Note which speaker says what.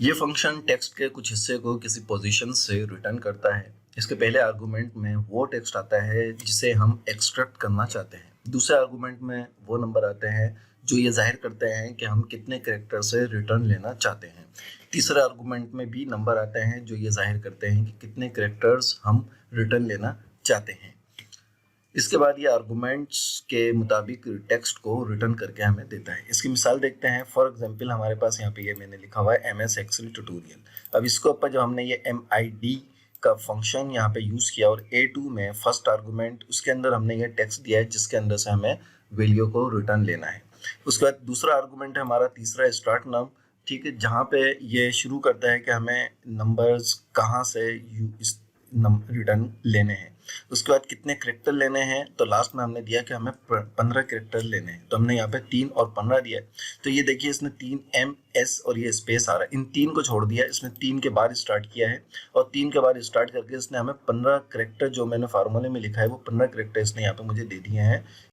Speaker 1: ये function text के कुछ हिस्से को किसी पोजीशन से रिटर्न करता है। इसके पहले आर्गुमेंट में वो टेक्स्ट आता है जिसे हम एक्सट्रैक्ट करना चाहते हैं। दूसरे आर्गुमेंट में वो नंबर आते हैं जो ये जाहिर करते हैं कि हम कितने कैरेक्टर से रिटर्न लेना चाहते हैं। तीसरे आर्गुमेंट में भी नंबर आते हैं जो ये जाहिर करते हैं कि कितने कैरेक्टर्स हम रिटर्न लेना चाहते हैं। इसके बाद ये आर्गुमेंट्स के मुताबिक टेक्स्ट को रिटर्न करके हमें देता है। इसकी मिसाल देखते हैं। फॉर एग्जांपल हमारे पास यहाँ पे ये मैंने लिखा हुआ है MS एक्सेल ट्यूटोरियल। अब इसको ऊपर जब हमने ये MID का फंक्शन यहाँ पे यूज किया और A2 में फर्स्ट आर्गुमेंट उसके अंदर हमने ये टेक्स्ट दिया है जिसके अंदर से हमें वैल्यू को रिटर्न लेना है। उसके बाद दूसरा आर्गुमेंट है हमारा तीसरा स्टार्ट नम, ठीक है, जहाँ पे ये शुरू करता है कि हमें नंबर्स कहाँ से रिटर्न लेने हैं। उसके बाद कितने कैरेक्टर लेने हैं, तो लास्ट में हमने दिया कि हमें 15 कैरेक्टर लेने हैं, तो हमने यहाँ पे 3 और 15 दिया है। तो ये देखिए इसने 3 MS और ये स्पेस आ रहा है, इन 3 को छोड़ दिया, इसने 3 के बाद स्टार्ट किया है और 3 के बाद स्टार्ट करके इसने हमें 15 कैरेक्टर जो मैंने फार्मूले में लिखा है वो 15 कैरेक्टर इसने यहाँ पे मुझे दे दिए हैं।